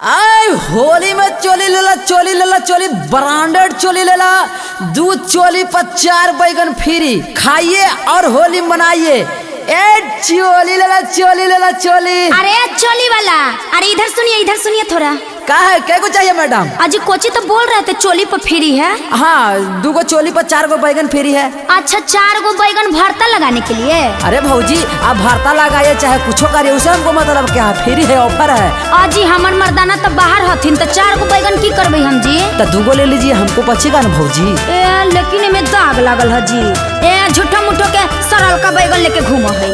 आय होली में चोली ब्रांडेड चोली लेला। दूध चोली पर 4 बैगन फ्री खाइए और होली मनाइए। चोली लेला चोली। अरे चोली वाला, अरे इधर सुनिए थोड़ा। का है क्या को चाहिए मैडम? अजी कोची तो बोल रहे थे चोली पर फ्री है। हाँ 2 चोली पर 4 बैगन फ्री है। अच्छा 4 बैगन भरता लगाने के लिए? अरे भौजी आप भरता लगाइए चाहे कुछ करिए, उसे हमको मतलब क्या है, फ्री है, ऑफर है। अजी हमर मर्दाना तो बाहर हथिन तो 4 बैगन की करबे हम जी? तो 2 ले लीजिए, हमको बचेगा ना भौजी। लेकिन इनमें दाग लागल है जी। झूठा मुठो के सरल का बैगन लेके घूमो है।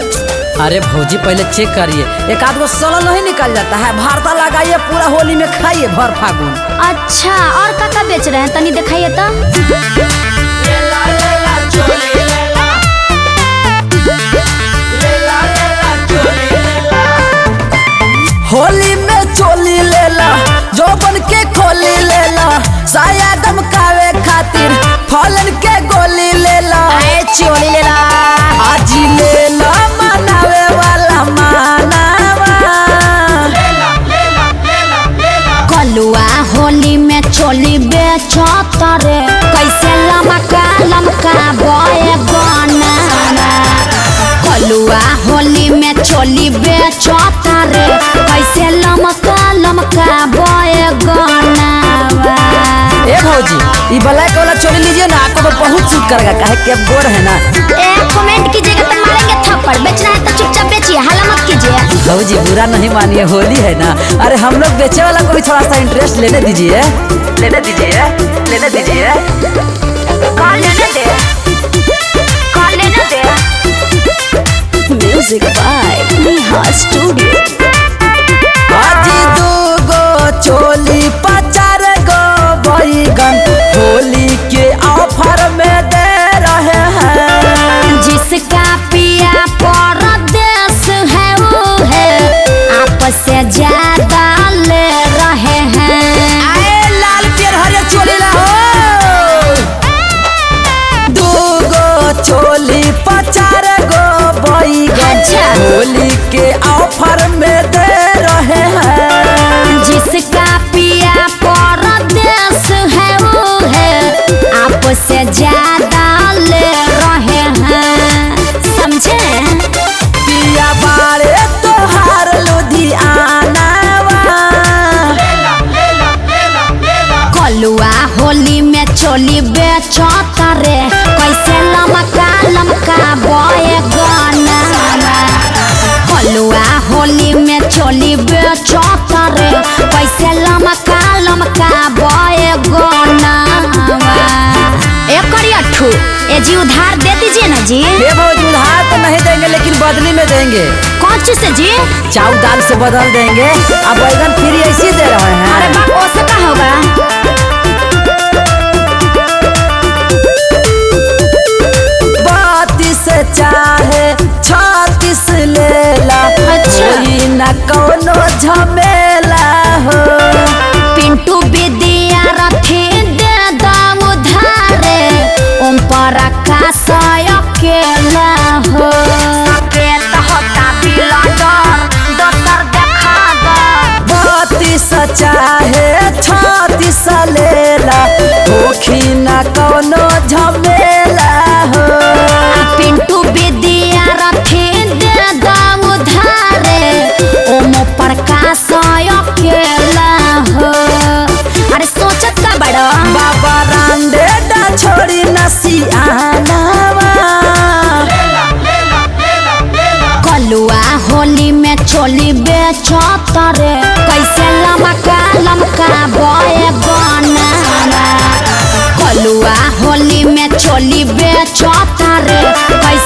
अरे भौजी पहले चेक करिए, एक आध गो सड़ल नहीं निकल जाता है। भरता लगाइए पूरा होली में खाइए भर फागुन। अच्छा और का बेच रहे हैं तनी दिखाइए तो। होली में चोली लेला, जो बन के खोली लेला, साया गमकावे खातिर फलन के गोली लेला। चोली लेला आज लेला मनावे वाला मानावा। कलुआ होली में चोली बेचत रे, कैसे लमका बॉय गाना। कलुआ होली में चोली बेचत रे, कैसे लमका बॉय गाना। ए भौजी ये ब्लैक वाला चोली लीजिए ना, आपको तो बहुत सूट करेगा, काहे कि आप गोर है ना। कमेंट कीजिएगा तो मारेंगे थप्पड़। बेचना है तो चुपचाप बेचिए, हल्ला मत कीजिए। भौजी बुरा नहीं मानिए, होली है ना। अरे हम लोग बेचे वाला को भी थोड़ा सा इंटरेस्ट लेने दीजिए। कौन लेने दे? Music by Neha studio. आज 2 चोली पर 4 बैगन होली के ऑफर में दे रहे हैं। जिसका पिया परदेश है वो है आपस से ज्यादा ले रहे हैं। आए लाल पियर हरियर चोली ला हो। 2 चोली पर 4 बैगन होली के ऑफर में दे रहे हैं। जिसका पिया परदेश है वो है आपस से ज्यादा ले रहे हैं, समझे? पिया बारे तोहार लुधियाना। कलुआ होली में चोली बेचत रे, कैसे लमका बॉय गाना। कलुआ होली में चोली बेचत रे, कैसे लमका बॉय गाना। ए जी उधार दे दीजिए ना जी। हे भौजी उधार तो नहीं देंगे, लेकिन बदली में देंगे। कौन चीज से जी? चाउर दाल से बदल देंगे। अब बैगन फ्री ऐसे दे रहे हैं। अरे बाप ओसे का होगा? चाहे 36 लेला। कोई न कोनो झमेला हो। पिंटू विद्या रथी दे दाम उधारे, ओम पर आकाश अकेला हो। सकेत होता बिलडर दोसर देखा दो। 32 चाहे 36 लेला, होखी न कोनो झमेला हो। पिंटू विद्या रथी दे दाम उधारे, ओम प्रकाश अकेला हो। अरे सोचत का बड़ा बाबा रांडे डा छोड़ी नसियानावा। कलुआ होली में चोली बेचत रे, कैसे लमका बॉय गाना। कलुआ होली में चोली बेचत रे, कैसे